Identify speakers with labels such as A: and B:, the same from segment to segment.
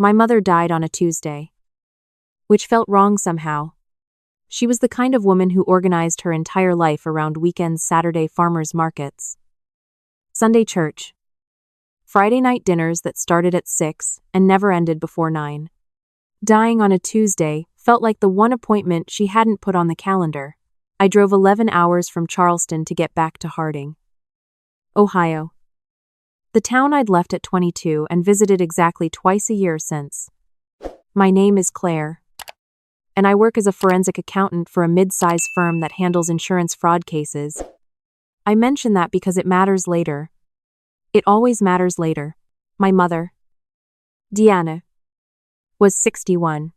A: My mother died on a Tuesday, which felt wrong somehow. She was the kind of woman who organized her entire life around weekends, Saturday farmers markets, Sunday church, Friday night dinners that started at 6 and never ended before 9. Dying on a Tuesday felt like the one appointment she hadn't put on the calendar. I drove 11 hours from Charleston to get back to Harding, Ohio, the town I'd left at 22 and visited exactly twice a year since. My name is Claire, and I work as a forensic accountant for a mid-size firm that handles insurance fraud cases. I mention that because it matters later. It always matters later. My mother, Deanna, was 61.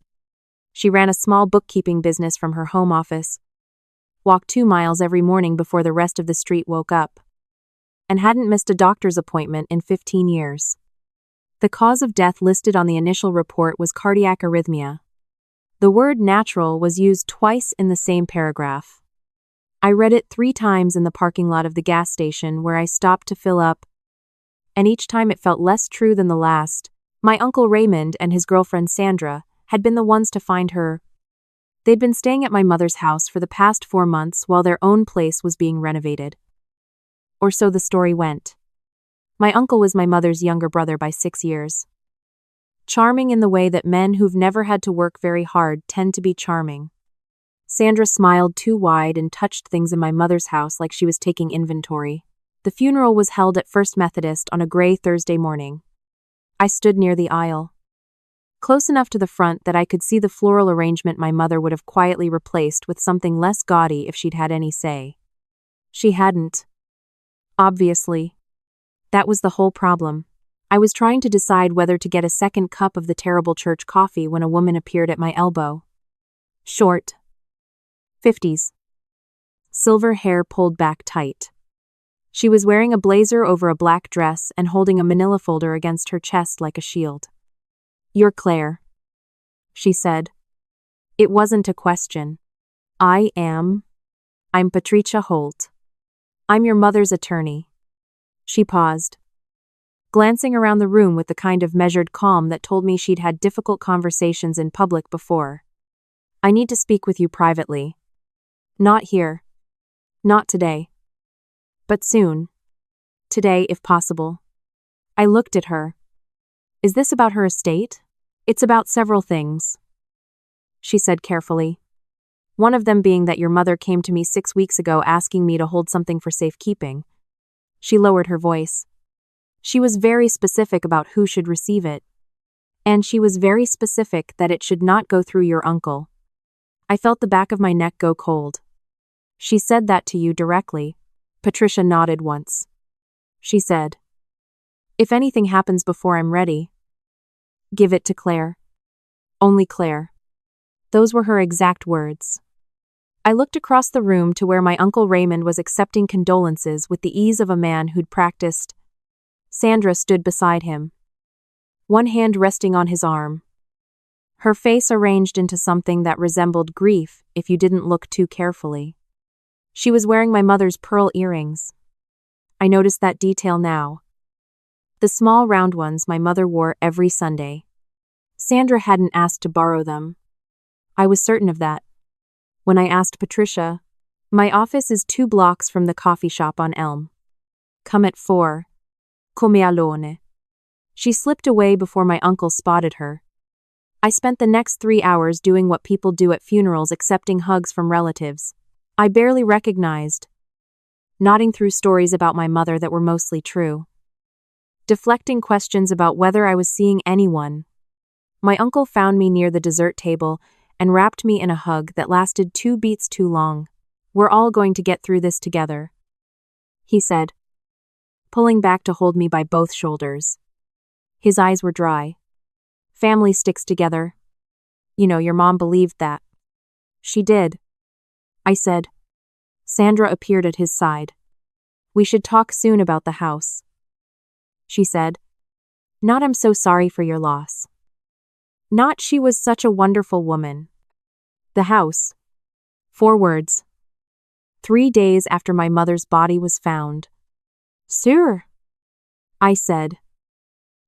A: She ran a small bookkeeping business from her home office, walked 2 miles every morning before the rest of the street woke up, and hadn't missed a doctor's appointment in 15 years. The cause of death listed on the initial report was cardiac arrhythmia. The word natural was used twice in the same paragraph. I read it 3 times in the parking lot of the gas station where I stopped to fill up, and each time it felt less true than the last. My Uncle Raymond and his girlfriend Sandra had been the ones to find her. They'd been staying at my mother's house for the past 4 months while their own place was being renovated. Or so the story went. My uncle was my mother's younger brother by 6 years. Charming in the way that men who've never had to work very hard tend to be charming. Sandra smiled too wide and touched things in my mother's house like she was taking inventory. The funeral was held at First Methodist on a gray Thursday morning. I stood near the aisle, close enough to the front that I could see the floral arrangement my mother would have quietly replaced with something less gaudy if she'd had any say. She hadn't. Obviously. That was the whole problem. I was trying to decide whether to get a second cup of the terrible church coffee when a woman appeared at my elbow. Short. 50s. Silver hair pulled back tight. She was wearing a blazer over a black dress and holding a manila folder against her chest like a shield. "You're Claire," she said. It wasn't a question. I'm Patricia Holt. I'm your mother's attorney." She paused, glancing around the room with the kind of measured calm that told me she'd had difficult conversations in public before. "I need to speak with you privately. Not here. Not today. But soon. Today, if possible." I looked at her. "Is this about her estate?" "It's about several things," she said carefully. "One of them being that your mother came to me 6 weeks ago asking me to hold something for safekeeping." She lowered her voice. She was very specific about who should receive it. And she was very specific that it should not go through your uncle. I felt the back of my neck go cold. "She said that to you directly?" Patricia nodded once. She said, "If anything happens before I'm ready, give it to Claire. Only Claire." Those were her exact words. I looked across the room to where my Uncle Raymond was accepting condolences with the ease of a man who'd practiced. Sandra stood beside him, one hand resting on his arm, her face arranged into something that resembled grief if you didn't look too carefully. She was wearing my mother's pearl earrings. I noticed that detail now. The small round ones my mother wore every Sunday. Sandra hadn't asked to borrow them. I was certain of that. When I asked Patricia, "My office is 2 blocks from the coffee shop on Elm. Come at 4. Come allone." She slipped away before my uncle spotted her. I spent the next 3 hours doing what people do at funerals, accepting hugs from relatives I barely recognized, nodding through stories about my mother that were mostly true, deflecting questions about whether I was seeing anyone. My uncle found me near the dessert table and wrapped me in a hug that lasted 2 beats too long. "We're all going to get through this together," he said, pulling back to hold me by both shoulders. His eyes were dry. "Family sticks together. You know, your mom believed that." "She did," I said. Sandra appeared at his side. "We should talk soon about the house," she said. "Not I'm so sorry for your loss. Not she was such a wonderful woman. The house." 4 words. 3 days after my mother's body was found. "Sure," I said,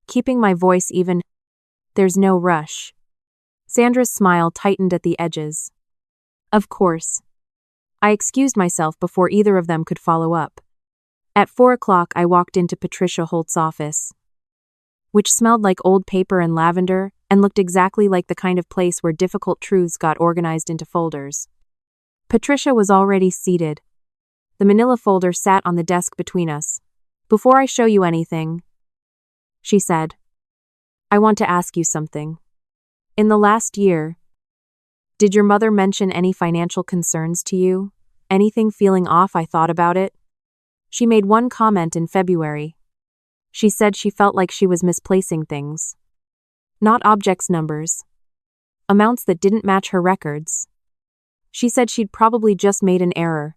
A: keeping my voice even. There's no rush. Sandra's smile tightened at the edges. Of course. I excused myself before either of them could follow up. At 4 o'clock, I walked into Patricia Holt's office, which smelled like old paper and lavender and looked exactly like the kind of place where difficult truths got organized into folders. Patricia was already seated. The manila folder sat on the desk between us. Before I show you anything, she said, I want to ask you something. In the last year, did your mother mention any financial concerns to you? Anything feeling off? I thought about it. She made one comment in February. She said she felt like she was misplacing things. Not objects, numbers. Amounts that didn't match her records. She said she'd probably just made an error.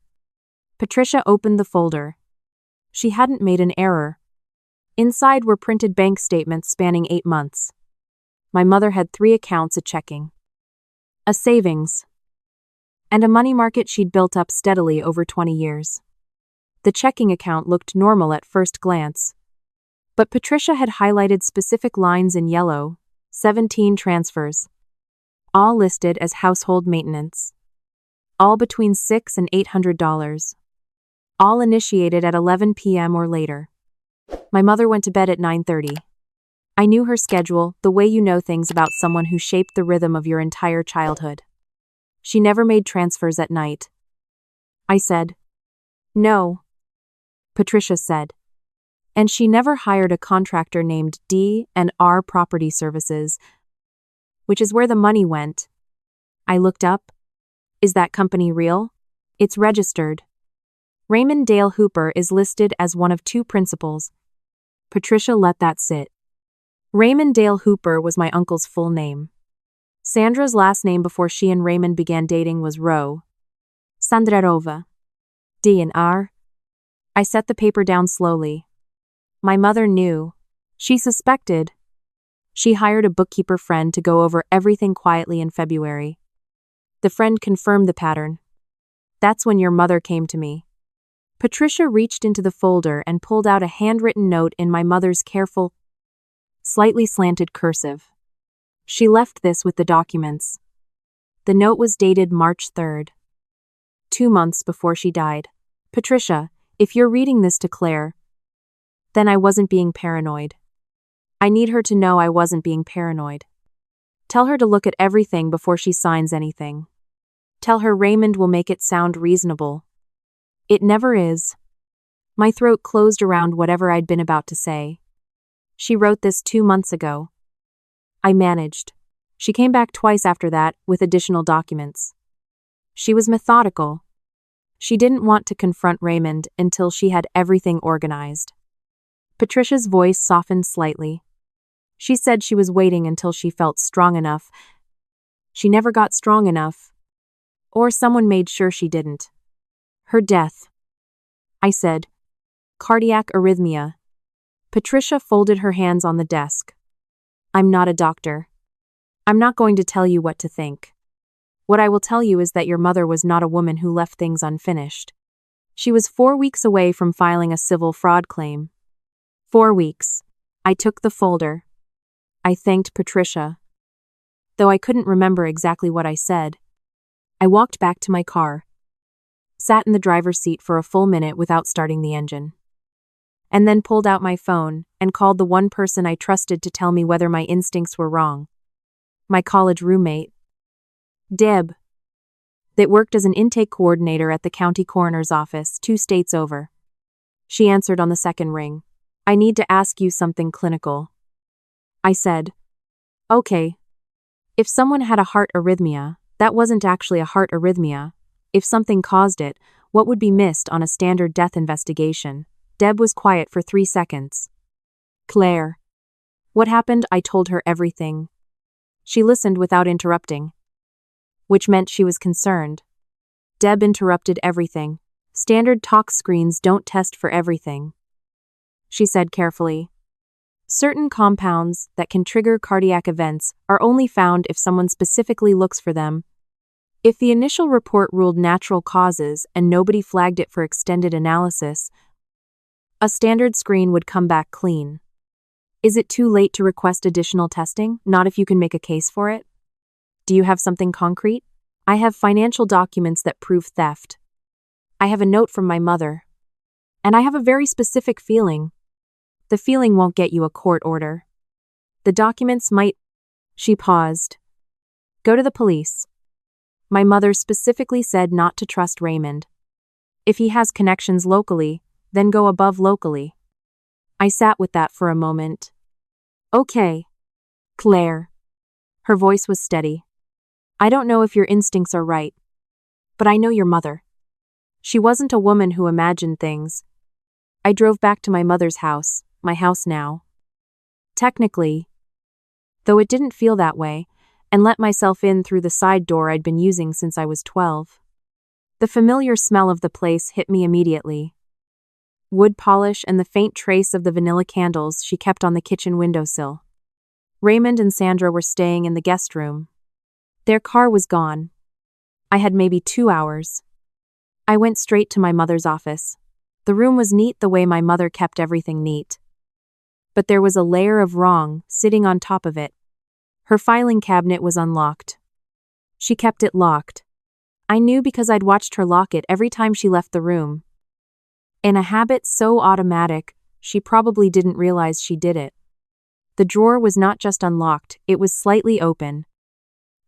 A: Patricia opened the folder. She hadn't made an error. Inside were printed bank statements spanning 8 months. My mother had 3 accounts: a checking, a savings, and a money market she'd built up steadily over 20 years. The checking account looked normal at first glance, but Patricia had highlighted specific lines in yellow: 17 transfers, all listed as household maintenance, all between $600 and $800, all initiated at 11 p.m. or later. My mother went to bed at 9:30. I knew her schedule, the way you know things about someone who shaped the rhythm of your entire childhood. She never made transfers at night. I said, No. Patricia said, and she never hired a contractor named D&R Property Services, which is where the money went. I looked up. Is that company real? It's registered. Raymond Dale Hooper is listed as one of 2 principals. Patricia let that sit. Raymond Dale Hooper was my uncle's full name. Sandra's last name before she and Raymond began dating was Rowe. Sandrarova. D&R. I set the paper down slowly. My mother knew. She suspected. She hired a bookkeeper friend to go over everything quietly in February. The friend confirmed the pattern. That's when your mother came to me. Patricia reached into the folder and pulled out a handwritten note in my mother's careful, slightly slanted cursive. She left this with the documents. The note was dated March 3rd, 2 months before she died. Patricia, if you're reading this to Claire, then I wasn't being paranoid. I need her to know I wasn't being paranoid. Tell her to look at everything before she signs anything. Tell her Raymond will make it sound reasonable. It never is. My throat closed around whatever I'd been about to say. She wrote this 2 months ago. I managed. She came back twice after that with additional documents. She was methodical. She didn't want to confront Raymond until she had everything organized. Patricia's voice softened slightly. She said she was waiting until she felt strong enough. She never got strong enough. Or someone made sure she didn't. Her death. I said, cardiac arrhythmia. Patricia folded her hands on the desk. I'm not a doctor. I'm not going to tell you what to think. What I will tell you is that your mother was not a woman who left things unfinished. She was 4 weeks away from filing a civil fraud claim. 4 weeks. I took the folder. I thanked Patricia. Though I couldn't remember exactly what I said. I walked back to my car. Sat in the driver's seat for a full minute without starting the engine. And then pulled out my phone and called the one person I trusted to tell me whether my instincts were wrong. My college roommate, Deb, that worked as an intake coordinator at the county coroner's office 2 states over. She answered on the second ring. I need to ask you something clinical. I said, okay. If someone had a heart arrhythmia, that wasn't actually a heart arrhythmia. If something caused it, what would be missed on a standard death investigation? Deb was quiet for 3 seconds. Claire. What happened? I told her everything. She listened without interrupting, which meant she was concerned. Deb interrupted everything. Standard talk screens don't test for everything. She said carefully. Certain compounds that can trigger cardiac events are only found if someone specifically looks for them. If the initial report ruled natural causes and nobody flagged it for extended analysis, a standard screen would come back clean. Is it too late to request additional testing? Not if you can make a case for it. Do you have something concrete? I have financial documents that prove theft. I have a note from my mother. And I have a very specific feeling. The feeling won't get you a court order. The documents might. She paused. Go to the police. My mother specifically said not to trust Raymond. If he has connections locally, then go above locally. I sat with that for a moment. Okay, Claire. Her voice was steady. I don't know if your instincts are right, but I know your mother. She wasn't a woman who imagined things. I drove back to my mother's house, my house now. Technically, though it didn't feel that way, and let myself in through the side door I'd been using since I was 12. The familiar smell of the place hit me immediately. Wood polish and the faint trace of the vanilla candles she kept on the kitchen windowsill. Raymond and Sandra were staying in the guest room. Their car was gone. I had maybe 2 hours. I went straight to my mother's office. The room was neat the way my mother kept everything neat. But there was a layer of wrong sitting on top of it. Her filing cabinet was unlocked. She kept it locked. I knew because I'd watched her lock it every time she left the room. In a habit so automatic, she probably didn't realize she did it. The drawer was not just unlocked, it was slightly open.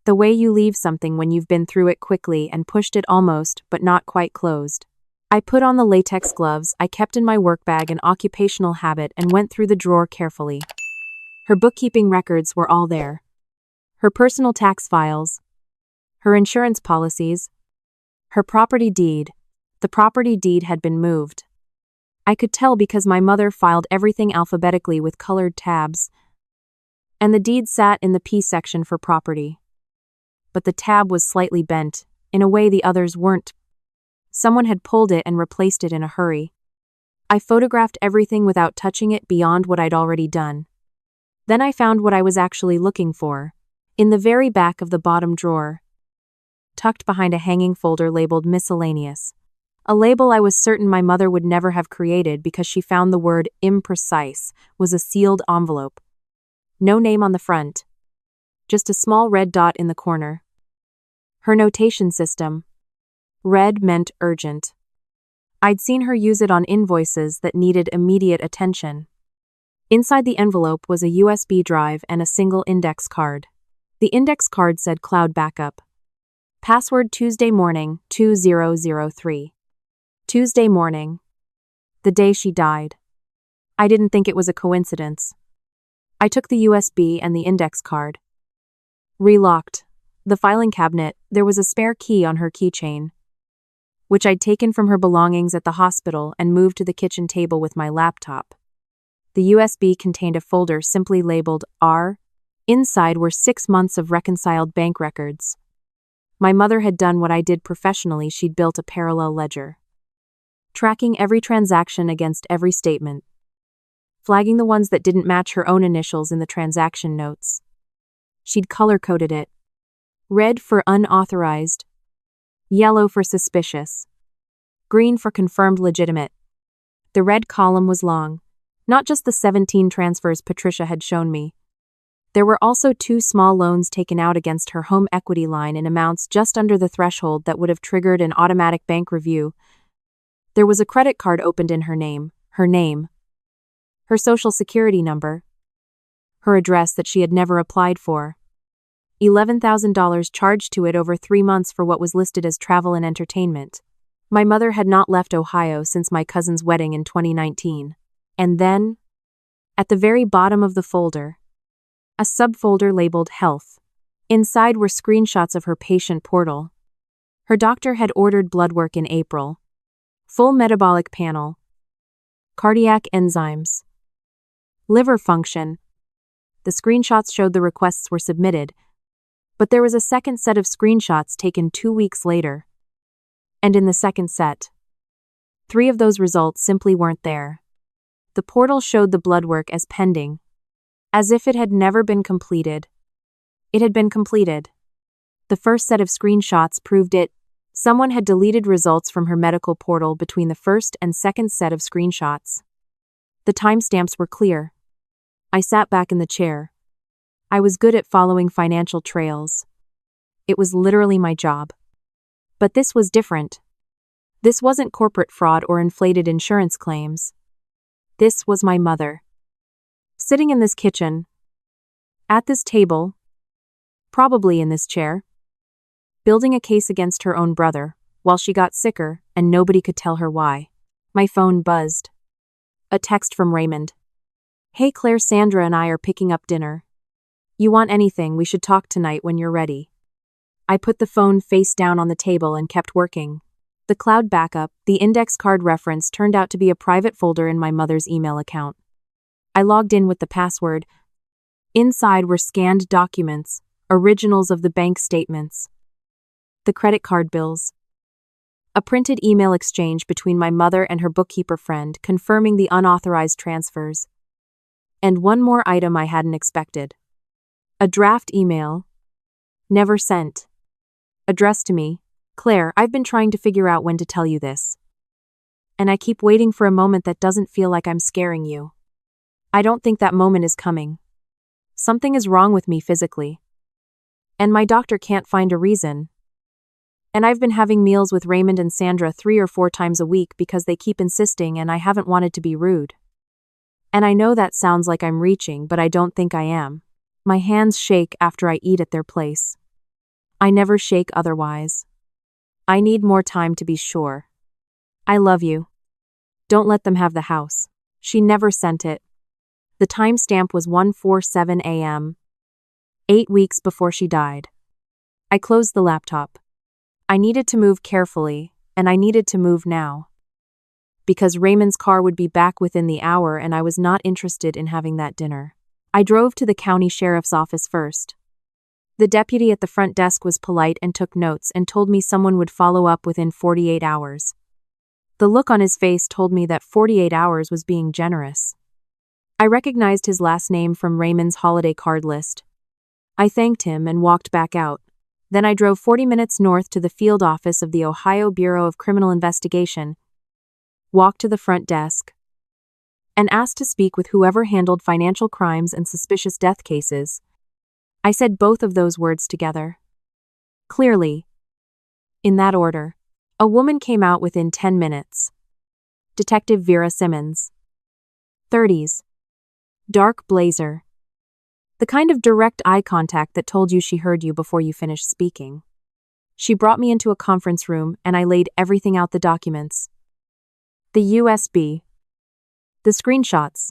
A: The way you leave something when you've been through it quickly and pushed it almost, but not quite closed. I put on the latex gloves I kept in my work bag and occupational habit and went through the drawer carefully. Her bookkeeping records were all there. Her personal tax files, her insurance policies, her property deed. The property deed had been moved. I could tell because my mother filed everything alphabetically with colored tabs, and the deed sat in the P section for property. But the tab was slightly bent, in a way the others weren't. Someone had pulled it and replaced it in a hurry. I photographed everything without touching it beyond what I'd already done. Then I found what I was actually looking for. In the very back of the bottom drawer, tucked behind a hanging folder labeled miscellaneous. A label I was certain my mother would never have created because she found the word imprecise was a sealed envelope. No name on the front. Just a small red dot in the corner. Her notation system. Red meant urgent. I'd seen her use it on invoices that needed immediate attention. Inside the envelope was a USB drive and a single index card. The index card said Cloud Backup. Password Tuesday morning, 2003. Tuesday morning. The day she died. I didn't think it was a coincidence. I took the USB and the index card. Relocked the filing cabinet. There was a spare key on her keychain, which I'd taken from her belongings at the hospital and moved to the kitchen table with my laptop. The USB contained a folder simply labeled R. Inside were 6 months of reconciled bank records. My mother had done what I did professionally. She'd built a parallel ledger, tracking every transaction against every statement, flagging the ones that didn't match her own initials in the transaction notes. She'd color-coded it. Red for unauthorized, yellow for suspicious, green for confirmed legitimate. The red column was long, not just the 17 transfers Patricia had shown me. There were also 2 small loans taken out against her home equity line in amounts just under the threshold that would have triggered an automatic bank review. There was a credit card opened in her name, her social security number, her address that she had never applied for. $11,000 charged to it over 3 months for what was listed as travel and entertainment. My mother had not left Ohio since my cousin's wedding in 2019. And then, at the very bottom of the folder, a subfolder labeled Health. Inside were screenshots of her patient portal. Her doctor had ordered blood work in April. Full metabolic panel. Cardiac enzymes. Liver function. The screenshots showed the requests were submitted, but there was a second set of screenshots taken 2 weeks later. And in the second set, 3 of those results simply weren't there. The portal showed the blood work as pending, as if it had never been completed. It had been completed. The first set of screenshots proved it. Someone had deleted results from her medical portal between the first and second set of screenshots. The timestamps were clear. I sat back in the chair. I was good at following financial trails. It was literally my job. But this was different. This wasn't corporate fraud or inflated insurance claims. This was my mother. Sitting in this kitchen, at this table, probably in this chair, building a case against her own brother, while she got sicker and nobody could tell her why. My phone buzzed. A text from Raymond. Hey Claire, Sandra and I are picking up dinner. You want anything, we should talk tonight when you're ready. I put the phone face down on the table and kept working. The cloud backup, the index card reference, turned out to be a private folder in my mother's email account. I logged in with the password. Inside were scanned documents, originals of the bank statements, the credit card bills, a printed email exchange between my mother and her bookkeeper friend confirming the unauthorized transfers, and one more item I hadn't expected. A draft email, never sent, addressed to me. Claire, I've been trying to figure out when to tell you this. And I keep waiting for a moment that doesn't feel like I'm scaring you. I don't think that moment is coming. Something is wrong with me physically. And my doctor can't find a reason. And I've been having meals with Raymond and Sandra 3 or 4 times a week because they keep insisting, and I haven't wanted to be rude. And I know that sounds like I'm reaching, but I don't think I am. My hands shake after I eat at their place. I never shake otherwise. I need more time to be sure. I love you. Don't let them have the house. She never sent it. The timestamp was 1:47 a.m. 8 weeks before she died. I closed the laptop. I needed to move carefully, and I needed to move now. Because Raymond's car would be back within the hour and I was not interested in having that dinner. I drove to the county sheriff's office first. The deputy at the front desk was polite and took notes and told me someone would follow up within 48 hours. The look on his face told me that 48 hours was being generous. I recognized his last name from Raymond's holiday card list. I thanked him and walked back out. Then I drove 40 minutes north to the field office of the Ohio Bureau of Criminal Investigation, walked to the front desk, and asked to speak with whoever handled financial crimes and suspicious death cases. I said both of those words together. Clearly. In that order. A woman came out within 10 minutes. Detective Vera Simmons. 30s. Dark blazer. The kind of direct eye contact that told you she heard you before you finished speaking. She brought me into a conference room and I laid everything out: the documents, the USB, the screenshots,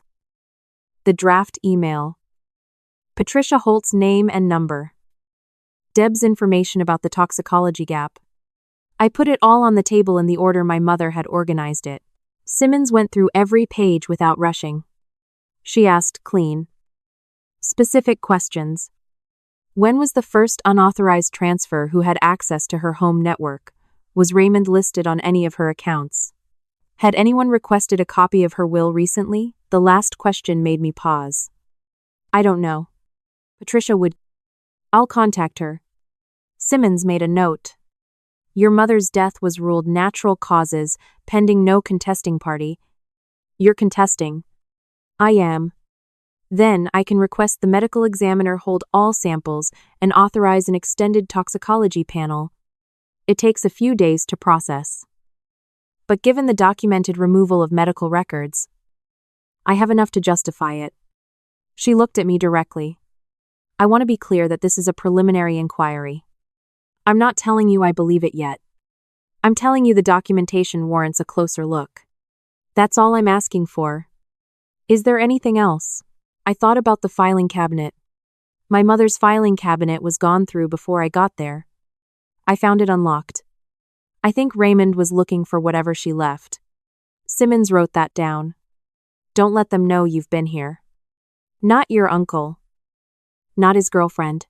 A: the draft email, Patricia Holt's name and number, Deb's information about the toxicology gap. I put it all on the table in the order my mother had organized it. Simmons went through every page without rushing. She asked clean, specific questions. When was the first unauthorized transfer? Who had access to her home network? Was Raymond listed on any of her accounts? Had anyone requested a copy of her will recently? The last question made me pause. I don't know. Patricia would. I'll contact her. Simmons made a note. Your mother's death was ruled natural causes, pending no contesting party. You're contesting. I am. Then I can request the medical examiner hold all samples and authorize an extended toxicology panel. It takes a few days to process. But given the documented removal of medical records, I have enough to justify it. She looked at me directly. I want to be clear that this is a preliminary inquiry. I'm not telling you I believe it yet. I'm telling you the documentation warrants a closer look. That's all I'm asking for. Is there anything else? I thought about the filing cabinet. My mother's filing cabinet was gone through before I got there. I found it unlocked. I think Raymond was looking for whatever she left. Simmons wrote that down. Don't let them know you've been here. Not your uncle. Not his girlfriend.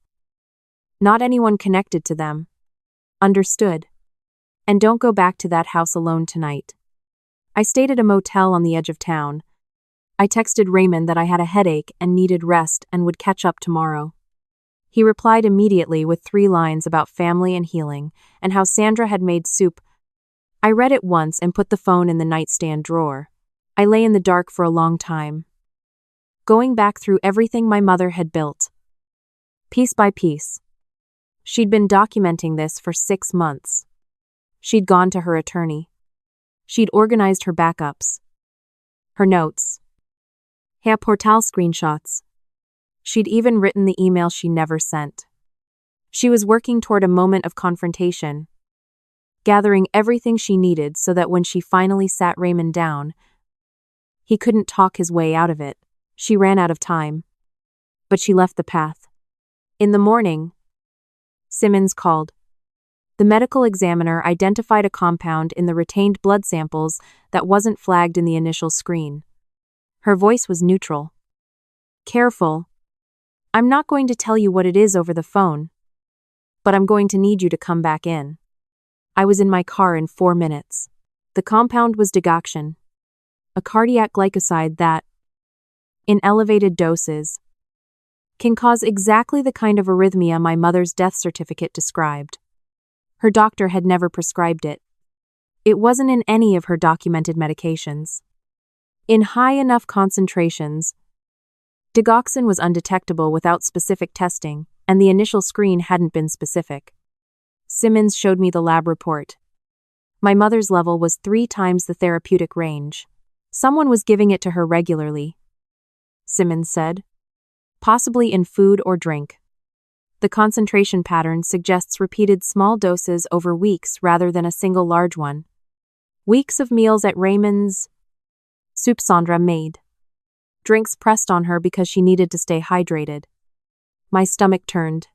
A: Not anyone connected to them. Understood. And don't go back to that house alone tonight. I stayed at a motel on the edge of town. I texted Raymond that I had a headache and needed rest and would catch up tomorrow. He replied immediately with 3 lines about family and healing, and how Sandra had made soup. I read it once and put the phone in the nightstand drawer. I lay in the dark for a long time. going back through everything my mother had built. Piece by piece. She'd been documenting this for 6 months. She'd gone to her attorney. She'd organized her backups. Her notes. Her portal screenshots. She'd even written the email she never sent. She was working toward a moment of confrontation, gathering everything she needed so that when she finally sat Raymond down, he couldn't talk his way out of it. She ran out of time. But she left the path. In the morning, Simmons called. The medical examiner identified a compound in the retained blood samples that wasn't flagged in the initial screen. Her voice was neutral. Careful. I'm not going to tell you what it is over the phone, but I'm going to need you to come back in. I was in my car in 4 minutes. The compound was digoxin, a cardiac glycoside that, in elevated doses, can cause exactly the kind of arrhythmia my mother's death certificate described. Her doctor had never prescribed it. It wasn't in any of her documented medications. In high enough concentrations, digoxin was undetectable without specific testing, and the initial screen hadn't been specific. Simmons showed me the lab report. My mother's level was 3 times the therapeutic range. Someone was giving it to her regularly, Simmons said. Possibly in food or drink. The concentration pattern suggests repeated small doses over weeks rather than a single large one. Weeks of meals at Raymond's soup Sandra made. Drinks pressed on her because she needed to stay hydrated. My stomach turned.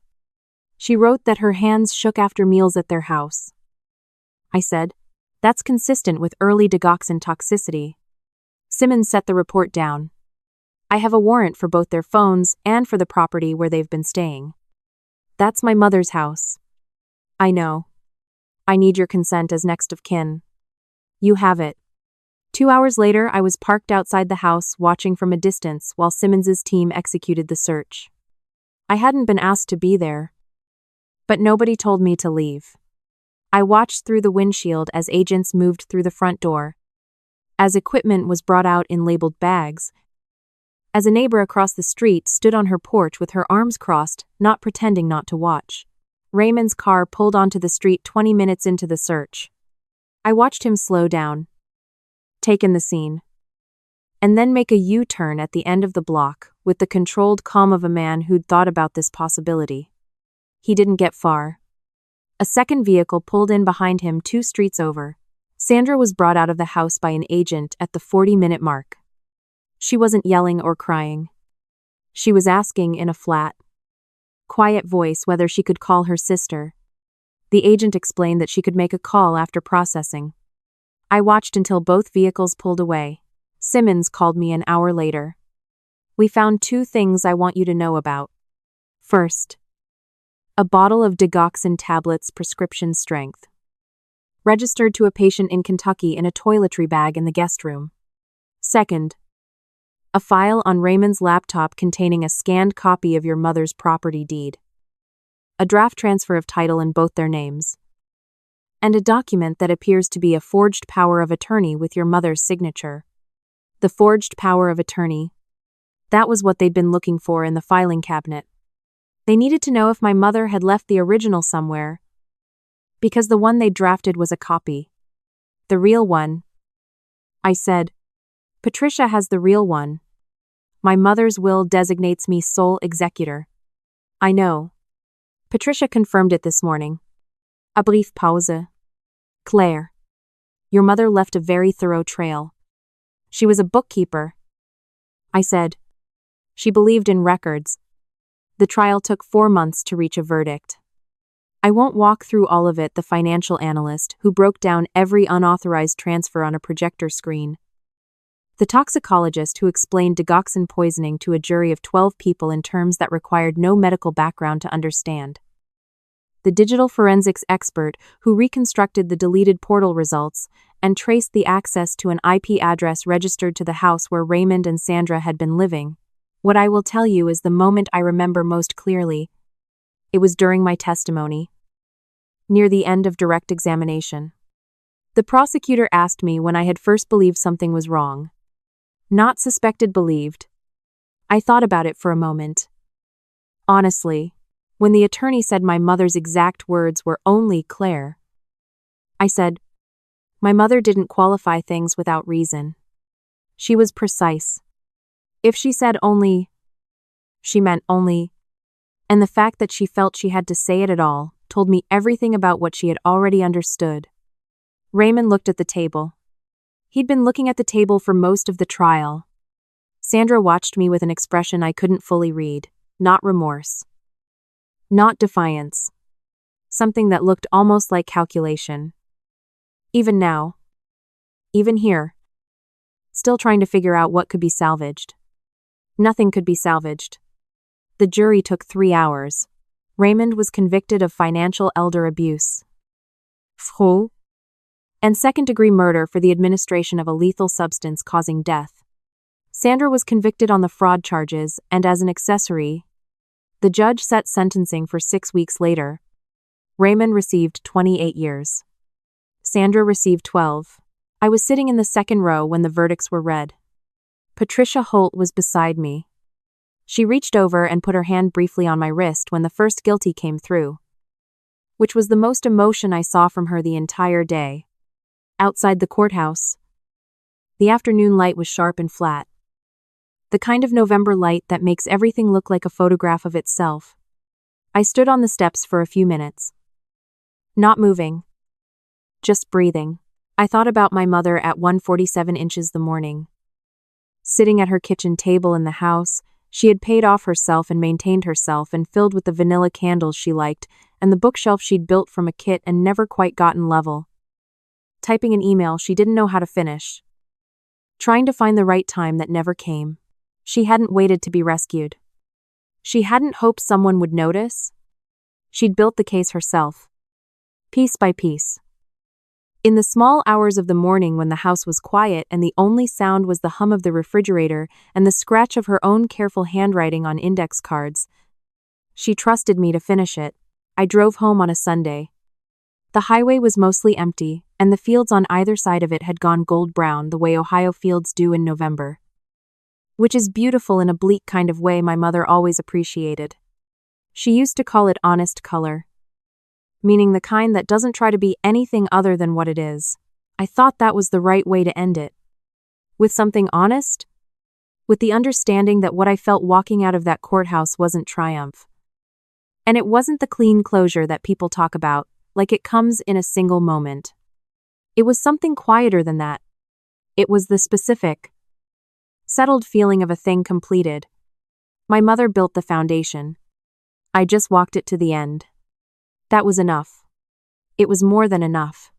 A: She wrote that her hands shook after meals at their house. I said, that's consistent with early digoxin toxicity. Simmons set the report down. I have a warrant for both their phones and for the property where they've been staying. That's my mother's house. I know. I need your consent as next of kin. You have it. 2 hours later, I was parked outside the house watching from a distance while Simmons's team executed the search. I hadn't been asked to be there, but nobody told me to leave. I watched through the windshield as agents moved through the front door, as equipment was brought out in labeled bags, as a neighbor across the street stood on her porch with her arms crossed, not pretending not to watch. Raymond's car pulled onto the street 20 minutes into the search. I watched him slow down, take in the scene, and then make a U-turn at the end of the block with the controlled calm of a man who'd thought about this possibility. He didn't get far. A second vehicle pulled in behind him 2 streets over. Sandra was brought out of the house by an agent at the 40-minute mark. She wasn't yelling or crying. She was asking in a flat, quiet voice whether she could call her sister. The agent explained that she could make a call after processing. I watched until both vehicles pulled away. Simmons called me an hour later. We found 2 things I want you to know about. First, a bottle of digoxin tablets prescription strength, registered to a patient in Kentucky in a toiletry bag in the guest room. Second, a file on Raymond's laptop containing a scanned copy of your mother's property deed, a draft transfer of title in both their names, and a document that appears to be a forged power of attorney with your mother's signature. The forged power of attorney. That was what they'd been looking for in the filing cabinet. They needed to know if my mother had left the original somewhere, because the one they drafted was a copy. The real one. I said, Patricia has the real one. My mother's will designates me sole executor. I know. Patricia confirmed it this morning. A brief pause. Claire. Your mother left a very thorough trail. She was a bookkeeper. I said. She believed in records. The trial took 4 months to reach a verdict. I won't walk through all of it. The financial analyst who broke down every unauthorized transfer on a projector screen. The toxicologist who explained digoxin poisoning to a jury of 12 people in terms that required no medical background to understand. The digital forensics expert who reconstructed the deleted portal results and traced the access to an IP address registered to the house where Raymond and Sandra had been living. What I will tell you is the moment I remember most clearly. It was during my testimony, near the end of direct examination. The prosecutor asked me when I had first believed something was wrong. Not suspected, believed. I thought about it for a moment. Honestly, when the attorney said my mother's exact words were only Claire, I said, my mother didn't qualify things without reason. She was precise. If she said only, she meant only, and the fact that she felt she had to say it at all told me everything about what she had already understood. Raymond looked at the table. He'd been looking at the table for most of the trial. Sandra watched me with an expression I couldn't fully read, not remorse, not defiance, something that looked almost like calculation. Even now, even here, still trying to figure out what could be salvaged. Nothing could be salvaged. The jury took 3 hours. Raymond was convicted of financial elder abuse, fraude, and second-degree murder for the administration of a lethal substance causing death. Sandra was convicted on the fraud charges, and as an accessory, the judge set sentencing for 6 weeks later. Raymond received 28 years. Sandra received 12. I was sitting in the second row when the verdicts were read. Patricia Holt was beside me. She reached over and put her hand briefly on my wrist when the first guilty came through, which was the most emotion I saw from her the entire day. Outside the courthouse, the afternoon light was sharp and flat. The kind of November light that makes everything look like a photograph of itself. I stood on the steps for a few minutes. Not moving. Just breathing. I thought about my mother at 147 inches the morning. Sitting at her kitchen table in the house, she had paid off herself and maintained herself and filled with the vanilla candles she liked and the bookshelf she'd built from a kit and never quite gotten level. Typing an email she didn't know how to finish. Trying to find the right time that never came. She hadn't waited to be rescued. She hadn't hoped someone would notice. She'd built the case herself. Piece by piece. In the small hours of the morning when the house was quiet and the only sound was the hum of the refrigerator and the scratch of her own careful handwriting on index cards, she trusted me to finish it. I drove home on a Sunday. The highway was mostly empty, and the fields on either side of it had gone gold-brown the way Ohio fields do in November. Which is beautiful in a bleak kind of way my mother always appreciated. She used to call it honest color, meaning the kind that doesn't try to be anything other than what it is. I thought that was the right way to end it. With something honest? With the understanding that what I felt walking out of that courthouse wasn't triumph. And it wasn't the clean closure that people talk about, like it comes in a single moment. It was something quieter than that. It was the specific, settled feeling of a thing completed. My mother built the foundation. I just walked it to the end. That was enough. It was more than enough.